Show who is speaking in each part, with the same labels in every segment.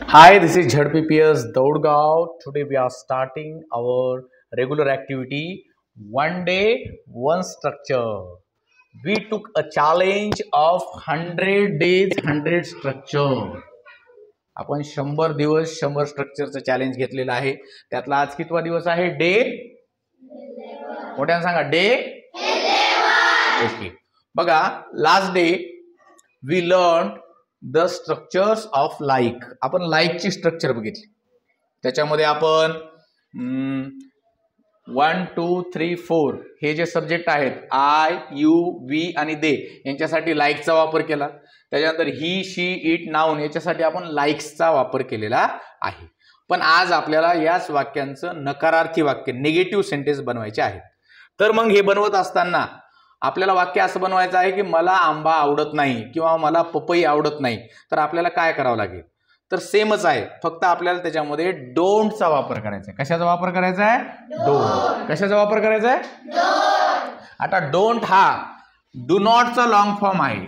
Speaker 1: Hi, this is ZPPS Daudgaon. Today we are starting our regular activity, one day, one structure. We took a challenge of 100 days, 100 structure. आपण 100 दिवस 100 स्ट्रक्चरचं challenge घेतलेलं आहे. त्यातला आज कितवा दिवस आहे? डे मोठ्यानं सांगा. Day okay. बघा, last day we learn the structures of like. आपण लाईकची स्ट्रक्चर बघितली. त्याच्यामध्ये आपण 1, 2, 3, 4 हे जे सब्जेक्ट आहेत आय, यू, वी आणि दे यांच्यासाठी लाईकचा वापर केला. त्याच्यानंतर ही, शी, इट, नाउन याच्यासाठी आपण लाईक्सचा वापर केलेला आहे. पण आज आपल्याला याच वाक्यांचं नकारार्थी वाक्य, निगेटिव्ह सेंटेन्स बनवायचे आहेत. तर मग हे बनवत असताना आपल्याला वाक्य असं बनवायचं आहे की मला आंबा आवडत नाही किंवा मला पपई आवडत नाही. तर आपल्याला काय करावं लागेल? तर सेमच आहे, फक्त आपल्याला त्याच्यामध्ये डोंटचा वापर करायचा आहे. कशाचा वापर करायचा आहे? डोंट. कशाचा वापर करायचा आहे? आता डोंट हा डू नॉटचा लॉंग फॉर्म आहे,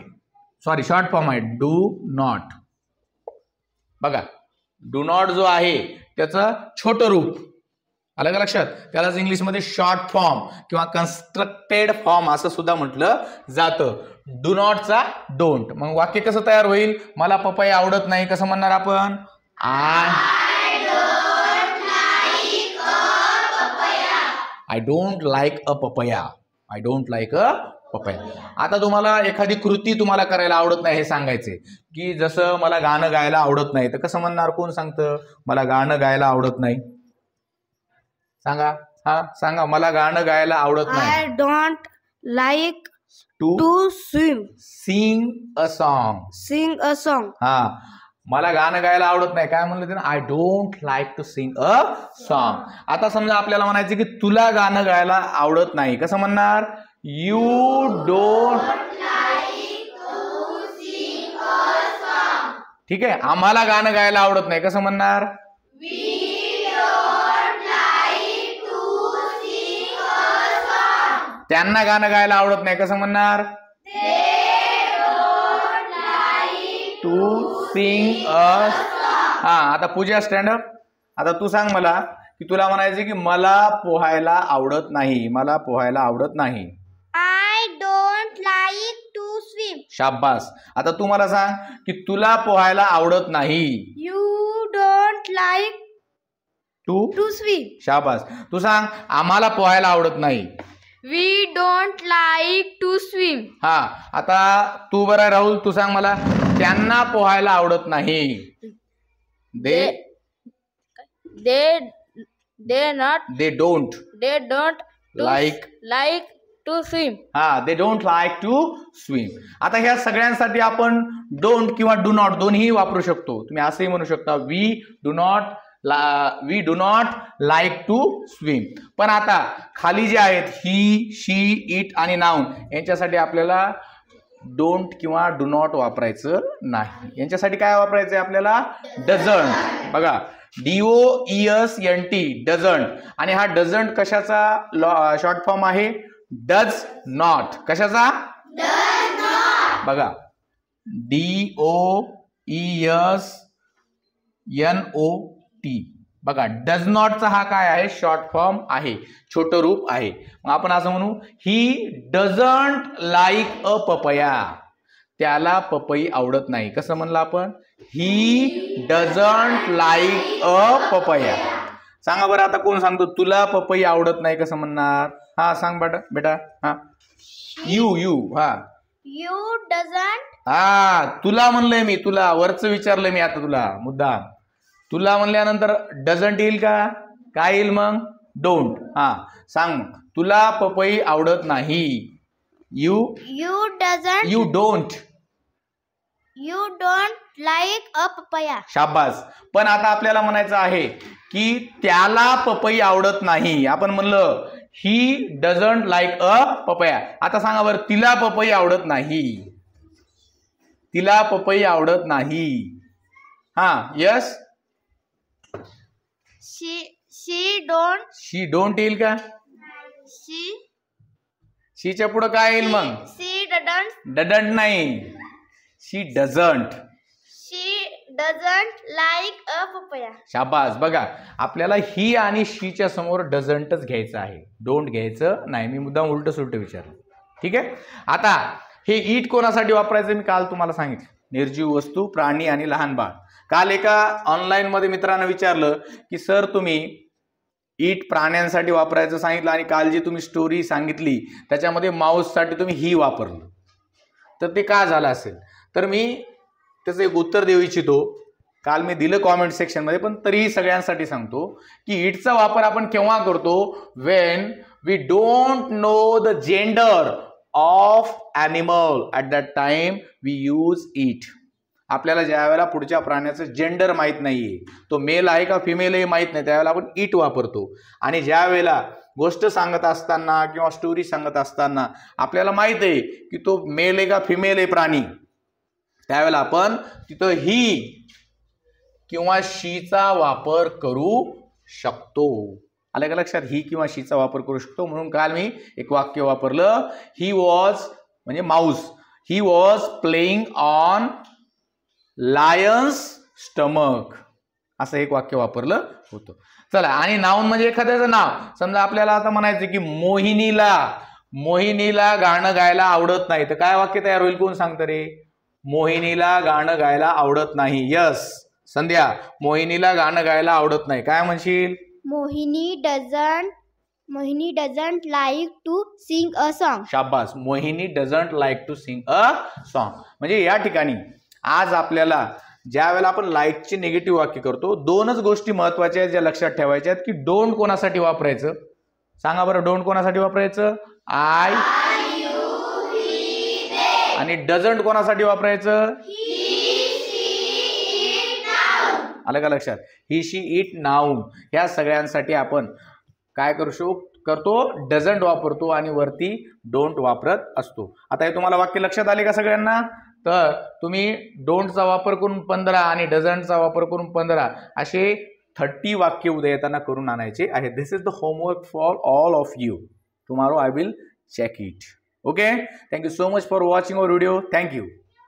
Speaker 1: सॉरी शॉर्ट फॉर्म आहे. Do not. बघा, डू नॉट जो आहे त्याचं छोटं रूप आलं का लक्षात? त्यालाच इंग्लिशमध्ये शॉर्ट फॉर्म किंवा कन्स्ट्रक्टेड फॉर्म असं सुद्धा म्हटलं जातं. डू नॉटचा डोंट. मग वाक्य कसं तयार होईल? मला पपई आवडत नाही कसं म्हणणार आपण? I don't like a papaya. I don't like a papaya. आता तुम्हाला एखादी कृती तुम्हाला करायला आवडत नाही हे सांगायचे, की जसं मला गाणं गायला आवडत नाही, तर कसं म्हणणार? कोण सांगतं मला गाणं गायला आवडत नाही? सांगा. हा सांगा. मला गाणं गायला आवडत नाही.
Speaker 2: I don't like to
Speaker 1: sing a song.
Speaker 2: Sing a song.
Speaker 1: हा, मला गाणं गायला आवडत नाही. काय म्हणलं ते? I don't like to sing a song. आता समजा आपल्याला म्हणायचं की तुला गाणं गायला आवडत नाही, कसं म्हणणार? You don't like to sing a song. ठीक आहे. आम्हाला गाणं गायला आवडत नाही कसं म्हणणार? त्यांना गाणं गायला आवडत नाही कसं म्हणणार? टू सिंग अ. हा, आता पूजा स्टँडअप. आता तू सांग मला की तुला म्हणायचं की मला पोहायला आवडत नाही. मला पोहायला आवडत नाही.
Speaker 2: I don't like to swim.
Speaker 1: शाबास. आता तू मला सांग की तुला पोहायला आवडत नाही.
Speaker 2: You don't like to swim.
Speaker 1: शाबास. तू सांग आम्हाला पोहायला आवडत नाही.
Speaker 2: We don't like to swim.
Speaker 1: हा, आता तू बरं राहुल, तू सांग मला त्यांना पोहायला आवडत नाही. They don't
Speaker 2: like to swim.
Speaker 1: हा, they don't like to swim. आता ह्या सगळ्यांसाठी आपण डोंट किंवा डू नॉट दोन्ही वापरू शकतो. तुम्ही असंही म्हणू शकता we do not like to swim. पण आता खाली जे आहेत ही, शी, इट आणि नाउन यांच्यासाठी आपल्याला डोंट किंवा डू नॉट वापरायचं नाही. यांच्यासाठी काय वापरायचं आहे आपल्याला? डझंट. बघा, DOESNT डझंट. आणि हा डझंट कशाचा शॉर्ट फॉर्म आहे? Does not. कशाचा? बघा, DOESNOT. बघा, डज नॉटचा हा काय आहे? शॉर्ट फॉर्म आहे, छोटं रूप आहे. मग आपण असं म्हणू he doesn't like a papaya. त्याला पपई आवडत नाही. कसं म्हणलं आपण? He doesn't like a papaya. सांगा बरं आता कोण सांगतो तुला पपई आवडत नाही कसं म्हणणार? हा सांग बेटा. हा, यू. हा,
Speaker 2: यू डझंट.
Speaker 1: हा, तुला म्हणलंय मी. तुला वरचं विचारलंय मी. आता तुला मुद्दा तुला म्हणल्यानंतर डझंट येईल का? काय येईल मग? डोंट. हा, सांग मग तुला पपई आवडत नाही. You
Speaker 2: don't like a papaya.
Speaker 1: शाबास. पण आता आपल्याला म्हणायचं आहे की त्याला पपई आवडत नाही. आपण म्हणलं he doesn't like a papaya. आता सांगा बरं तिला पपई आवडत नाही. तिला पपई आवडत नाही. हा, यस. शी डोंट येईल का? शीच्या पुढे काय येईल मग?
Speaker 2: शी डझंट.
Speaker 1: डडंट नाही, शी doesn't.
Speaker 2: doesn't like a papaya.
Speaker 1: शाबास. बघा आपल्याला ही आणि शीच्या समोर डझंटच घ्यायचं आहे, डोंट घ्यायचं नाही. मी मुद्दाम उलट सुलट विचारलं. ठीक आहे. आता हे ईट कोणासाठी वापरायचं मी काल तुम्हाला सांगितलं. निर्जीव वस्तू, प्राणी आणि लहान बाळ. काल एका ऑनलाईन मध्ये मित्रांनो विचारलं की सर तुम्ही ईट प्राण्यांसाठी वापरायचं सांगितलं आणि काल जी तुम्ही स्टोरी सांगितली त्याच्यामध्ये माऊससाठी तुम्ही ही वापरलं, तर ते का झालं असेल. तर मी त्याचं एक उत्तर देऊ इच्छितो. काल मी दिलं कॉमेंट सेक्शनमध्ये, पण तरीही सगळ्यांसाठी सांगतो की ईटचा वापर आपण केव्हा करतो, when we don't know the gender of animal at that time we use it. आपल्याला ज्या वेळेला पुढच्या प्राण्याचं जेंडर माहीत नाहीये, तो मेल आहे का फिमेल आहे माहीत नाही, त्यावेळेला आपण इट वापरतो. आणि ज्या वेळेला गोष्ट सांगत असताना किंवा स्टोरी सांगत असताना आपल्याला माहित आहे की तो मेल आहे का फिमेल आहे प्राणी, त्यावेळेला आपण तिथं ही किंवा शीचा वापर करू शकतो. आलं का लक्षात? ही किंवा शीचा वापर करू शकतो. म्हणून काल मी एक वाक्य वापरलं, ही वॉज म्हणजे mouse, he was playing on lion's stomach, असं एक वाक्य वापरलं होतं. चला, आणि नाऊन म्हणजे एखाद्याचं नाव. समजा आपल्याला आता म्हणायचं की मोहिनीला गाणं गायला आवडत नाही, तर काय वाक्य तयार होईल? कोण सांगतं रे? मोहिनीला गाणं गायला आवडत नाही. यस संध्या, मोहिनीला गाणं गायला आवडत नाही. काय म्हणशील?
Speaker 2: Mohini doesn't like to sing a song.
Speaker 1: शाबास. Mohini doesn't like to sing a song. म्हणजे या ठिकाणी आज आपल्याला ज्या वेळेला आपण लाईकची निगेटिव्ह वाक्य करतो, दोनच गोष्टी महत्वाच्या आहेत ज्या लक्षात ठेवायच्या आहेत की डोंट कोणासाठी वापरायचं. सांगा बरं, डोंट कोणासाठी वापरायचं? आय, आणि डझंट कोणासाठी वापरायचं? आलं का लक्षात? ही शी इट नाऊन. ह्या सगळ्यांसाठी आपण काय करतो? डझंट वापरतो आणि वरती डोंट वापरत असतो. आता हे तुम्हाला वाक्य लक्षात आले का सगळ्यांना? तर तुम्ही डोंटचा वापर करून 15 आणि डझंटचा वापर करून 15 असे 30 वाक्य उद्या येताना करून आणायचे आहे. This is the homework for all of you. Tomorrow I will check it. Okay, thank you so much for watching our video. Thank you.